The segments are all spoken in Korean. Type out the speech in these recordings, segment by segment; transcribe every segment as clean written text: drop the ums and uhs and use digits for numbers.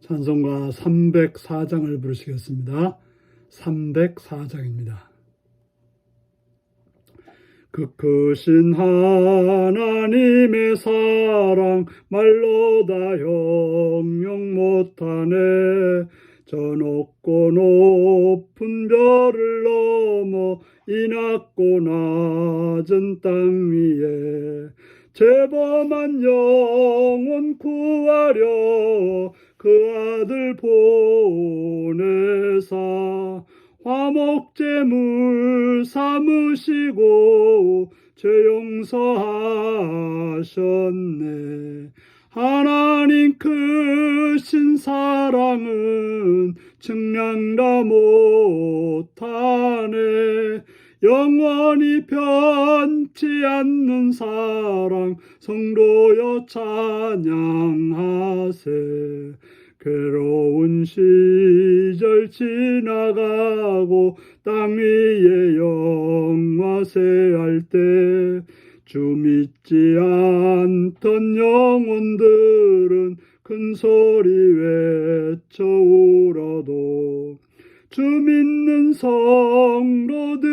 찬송가 304장을 부르시겠습니다. 304장입니다. 그 크신 하나님의 사랑 말로 다 형용 못하네. 저 높고 높은 별을 넘어 이 낮고 낮은 땅 위에 죄범한 영혼 구하려 그 아들 보내사 화목제물 삼으시고 죄 용서하셨네. 하나님 크신 사랑은 측량다 못하네. 영원히 변치 않는 사랑 성도여 찬양하세. 괴로운 시절 지나가고 땅 위에 영화세할 때 주 믿지 않던 영혼들은 큰 소리 외쳐 울어도 주 믿는 성도들에게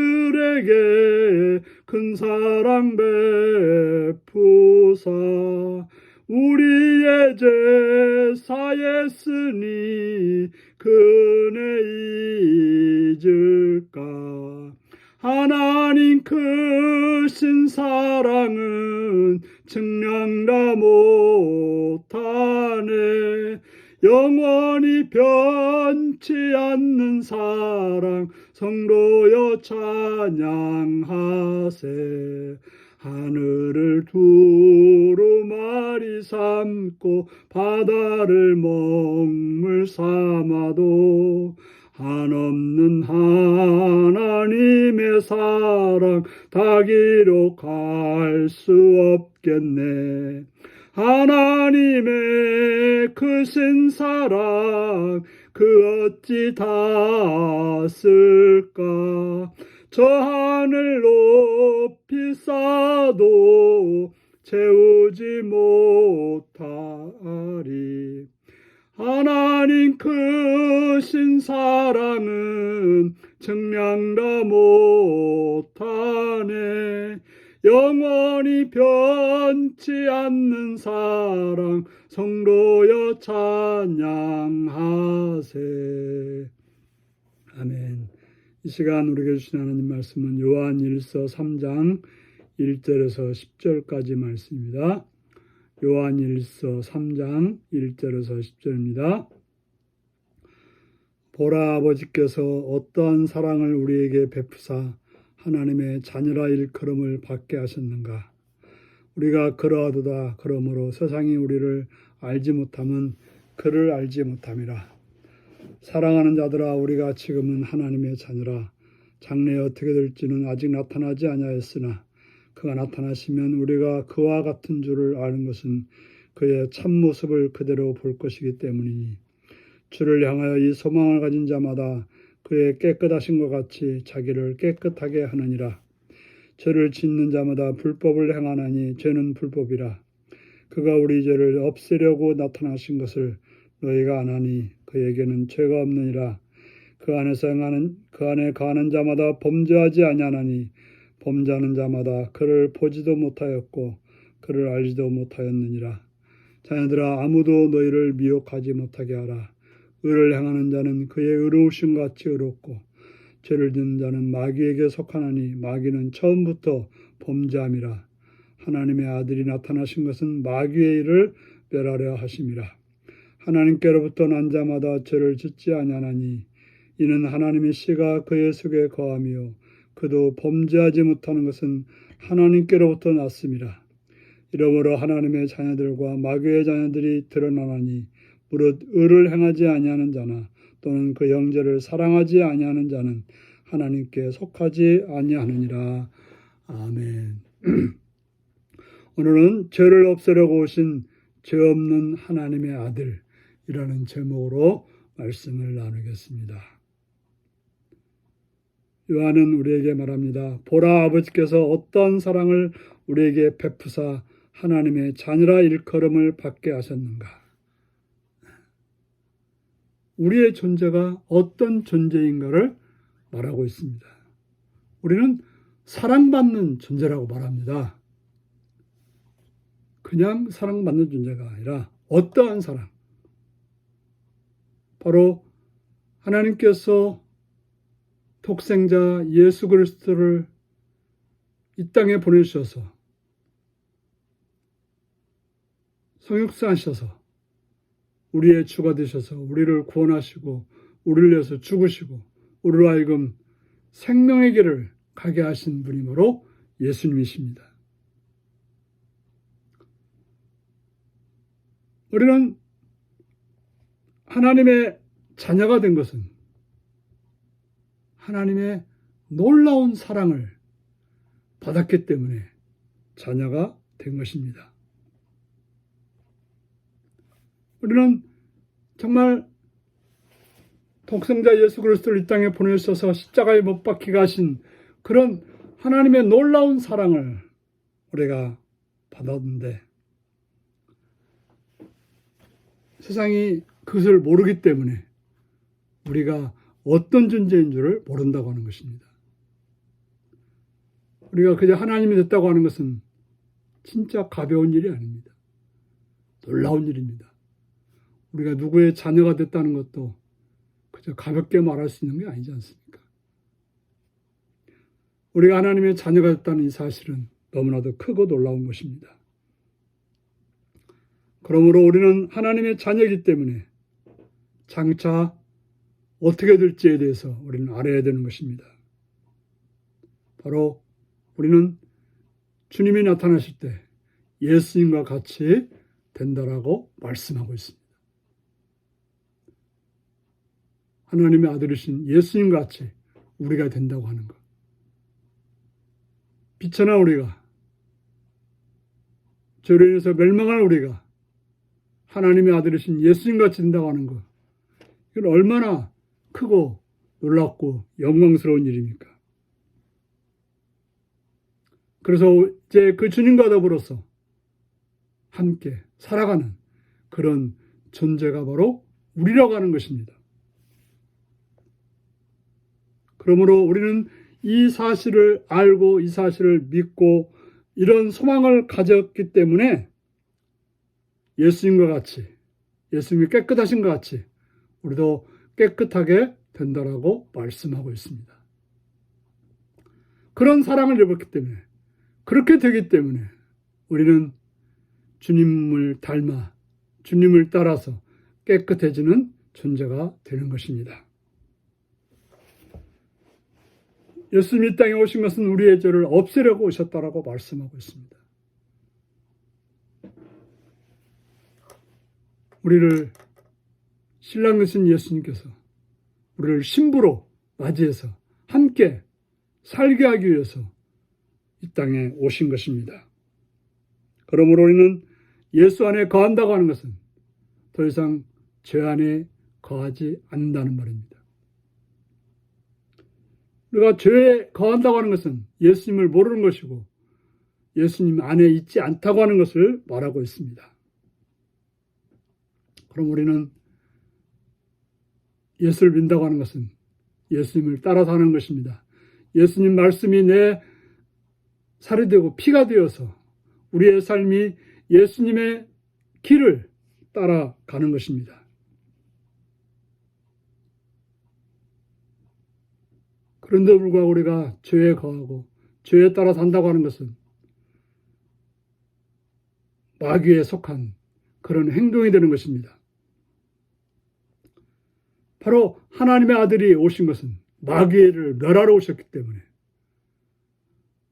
큰 사랑 베푸사 우리의 죄 사했으니 그 은혜 잊을까. 하나님 크신 사랑은 측량다 못하네. 영원히 변치 않는 사랑 성도여 찬양하세. 하늘을 두루마리 삼고 바다를 먹물 삼아도 한없는 하나님의 사랑 다 기록할 수 없겠네. 하나님의 크신 사랑 그 어찌 다 쓸까. 저 하늘 높이 쌓아도 채우지 못하리. 하나님 크신 사랑은 측량다 못하네. 영원히 변치 않는 사랑 성도여 찬양하세. 아멘. 이 시간 우리에게 주신 하나님 말씀은 요한일서 3장 1절에서 10절까지 말씀입니다. 요한일서 3장 1절에서 10절입니다. 보라, 아버지께서 어떠한 사랑을 우리에게 베푸사 하나님의 자녀라 일컬음을 받게 하셨는가. 우리가 그러하도다. 그러므로 세상이 우리를 알지 못함은 그를 알지 못함이라. 사랑하는 자들아, 우리가 지금은 하나님의 자녀라. 장래에 어떻게 될지는 아직 나타나지 아니하였으나 그가 나타나시면 우리가 그와 같은 줄을 아는 것은 그의 참모습을 그대로 볼 것이기 때문이니 주를 향하여 이 소망을 가진 자마다 그의 깨끗하신 것 같이 자기를 깨끗하게 하느니라. 죄를 짓는 자마다 불법을 행하나니 죄는 불법이라. 그가 우리 죄를 없애려고 나타나신 것을 너희가 아나니 그에게는 죄가 없느니라. 그 안에 거하는 자마다 범죄하지 아니하나니 범죄하는 자마다 그를 보지도 못하였고 그를 알지도 못하였느니라. 자녀들아, 아무도 너희를 미혹하지 못하게 하라. 의를 행하는 자는 그의 의로우심 같이 의롭고 죄를 짓는 자는 마귀에게 속하나니 마귀는 처음부터 범죄함이라. 하나님의 아들이 나타나신 것은 마귀의 일을 멸하려 하심이라. 하나님께로부터 난 자마다 죄를 짓지 아니하나니 이는 하나님의 씨가 그의 속에 거하며 그도 범죄하지 못하는 것은 하나님께로부터 났음이라. 이러므로 하나님의 자녀들과 마귀의 자녀들이 드러나나니 무릇 의를 행하지 아니하는 자나 또는 그 형제를 사랑하지 아니하는 자는 하나님께 속하지 아니하느니라. 아멘. 오늘은 죄를 없애려고 오신 죄 없는 하나님의 아들이라는 제목으로 말씀을 나누겠습니다. 요한은 우리에게 말합니다. 보라, 아버지께서 어떤 사랑을 우리에게 베푸사 하나님의 자녀라 일컬음을 받게 하셨는가. 우리의 존재가 어떤 존재인가를 말하고 있습니다. 우리는 사랑받는 존재라고 말합니다. 그냥 사랑받는 존재가 아니라 어떠한 사랑. 바로 하나님께서 독생자 예수 그리스도를 이 땅에 보내주셔서 성육사하셔서 우리의 주가 되셔서 우리를 구원하시고 우리를 위해서 죽으시고 우리로 하여금 생명의 길을 가게 하신 분이 바로 예수님이십니다. 우리는 하나님의 자녀가 된 것은 하나님의 놀라운 사랑을 받았기 때문에 자녀가 된 것입니다. 우리는 정말 독생자 예수 그리스도를 이 땅에 보내셔서 십자가에 못 박히게 하신 그런 하나님의 놀라운 사랑을 우리가 받았는데 세상이 그것을 모르기 때문에 우리가 어떤 존재인 줄을 모른다고 하는 것입니다. 우리가 그저 하나님이 됐다고 하는 것은 진짜 가벼운 일이 아닙니다. 놀라운 일입니다. 우리가 누구의 자녀가 됐다는 것도 그저 가볍게 말할 수 있는 게 아니지 않습니까? 우리가 하나님의 자녀가 됐다는 이 사실은 너무나도 크고 놀라운 것입니다. 그러므로 우리는 하나님의 자녀이기 때문에 장차 어떻게 될지에 대해서 우리는 알아야 되는 것입니다. 바로 우리는 주님이 나타나실 때 예수님과 같이 된다라고 말씀하고 있습니다. 하나님의 아들이신 예수님과 같이 우리가 된다고 하는 것. 비천한 우리가, 죄로 인해서 멸망할 우리가 하나님의 아들이신 예수님과 같이 된다고 하는 것. 이건 얼마나 크고 놀랍고 영광스러운 일입니까? 그래서 이제 그 주님과 더불어서 함께 살아가는 그런 존재가 바로 우리라고 하는 것입니다. 그러므로 우리는 이 사실을 알고 이 사실을 믿고 이런 소망을 가졌기 때문에 예수님과 같이, 예수님이 깨끗하신 것 같이 우리도 깨끗하게 된다라고 말씀하고 있습니다. 그런 사랑을 입었기 때문에, 그렇게 되기 때문에 우리는 주님을 닮아 주님을 따라서 깨끗해지는 존재가 되는 것입니다. 예수님이 이 땅에 오신 것은 우리의 죄를 없애려고 오셨다라고 말씀하고 있습니다. 우리를 신랑 되신 예수님께서 우리를 신부로 맞이해서 함께 살게 하기 위해서 이 땅에 오신 것입니다. 그러므로 우리는 예수 안에 거한다고 하는 것은 더 이상 죄 안에 거하지 않는다는 말입니다. 우리가 죄에 거한다고 하는 것은 예수님을 모르는 것이고 예수님 안에 있지 않다고 하는 것을 말하고 있습니다. 그럼 우리는 예수를 믿는다고 하는 것은 예수님을 따라 사는 것입니다. 예수님 말씀이 내 살이 되고 피가 되어서 우리의 삶이 예수님의 길을 따라가는 것입니다. 그런데 불구하고 우리가 죄에 거하고 죄에 따라 산다고 하는 것은 마귀에 속한 그런 행동이 되는 것입니다. 바로 하나님의 아들이 오신 것은 마귀를 멸하러 오셨기 때문에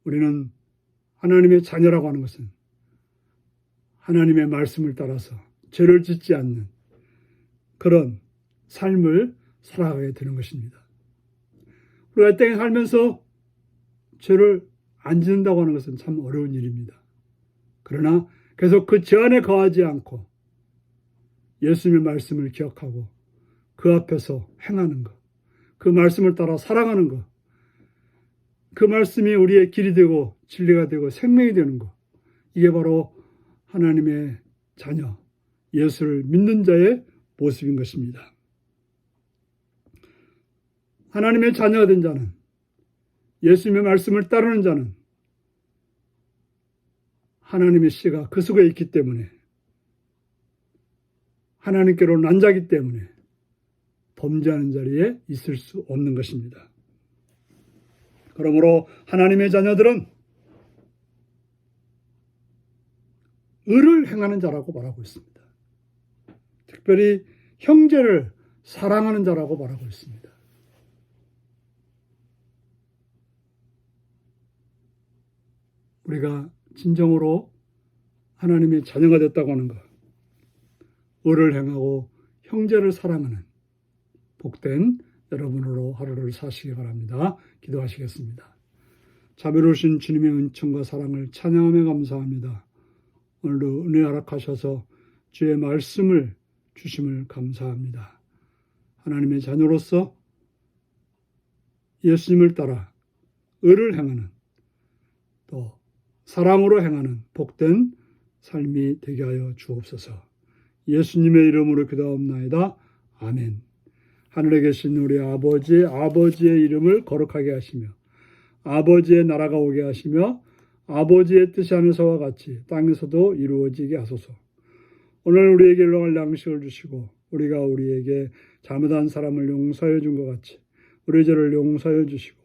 우리는 하나님의 자녀라고 하는 것은 하나님의 말씀을 따라서 죄를 짓지 않는 그런 삶을 살아가게 되는 것입니다. 우리가 이 땅에 살면서 죄를 안 짓는다고 하는 것은 참 어려운 일입니다. 그러나 계속 그 죄 안에 거하지 않고 예수님의 말씀을 기억하고 그 앞에서 행하는 것, 그 말씀을 따라 살아가는 것, 그 말씀이 우리의 길이 되고 진리가 되고 생명이 되는 것, 이게 바로 하나님의 자녀, 예수를 믿는 자의 모습인 것입니다. 하나님의 자녀가 된 자는, 예수님의 말씀을 따르는 자는 하나님의 씨가 그 속에 있기 때문에, 하나님께로 난자기 때문에 범죄하는 자리에 있을 수 없는 것입니다. 그러므로 하나님의 자녀들은 의를 행하는 자라고 말하고 있습니다. 특별히 형제를 사랑하는 자라고 말하고 있습니다. 우리가 진정으로 하나님의 자녀가 됐다고 하는 것, 의를 행하고 형제를 사랑하는 복된 여러분으로 하루를 사시기 바랍니다. 기도하시겠습니다. 자비로우신 주님의 은총과 사랑을 찬양하며 감사합니다. 오늘도 은혜 허락하셔서 주의 말씀을 주심을 감사합니다. 하나님의 자녀로서 예수님을 따라 의를 행하는, 또 사랑으로 행하는 복된 삶이 되게 하여 주옵소서. 예수님의 이름으로 기도하옵나이다. 아멘. 하늘에 계신 우리 아버지의 이름을 거룩하게 하시며 아버지의 나라가 오게 하시며 아버지의 뜻이 하늘서와 같이 땅에서도 이루어지게 하소서. 오늘 우리에게 일용할 양식을 주시고 우리가 우리에게 잘못한 사람을 용서해 준 것 같이 우리 죄를 용서해 주시고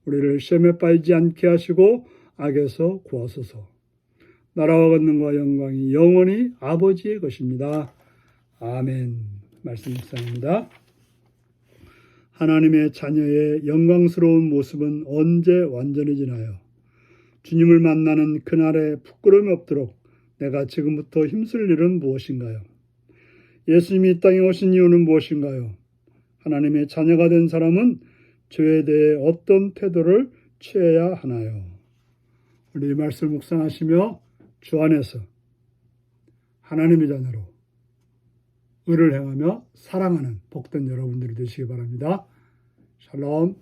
우리를 시험에 빠지지 않게 하시고 악에서 구하소서. 나라와 권능과 영광이 영원히 아버지의 것입니다. 아멘. 말씀 묵상입니다. 하나님의 자녀의 영광스러운 모습은 언제 완전히 지나요? 주님을 만나는 그날에 부끄러움이 없도록 내가 지금부터 힘쓸 일은 무엇인가요? 예수님이 이 땅에 오신 이유는 무엇인가요? 하나님의 자녀가 된 사람은 죄에 대해 어떤 태도를 취해야 하나요? 우리 말씀 묵상하시며 주 안에서 하나님의 자녀로 의를 행하며 사랑하는 복된 여러분들이 되시기 바랍니다. 샬롬.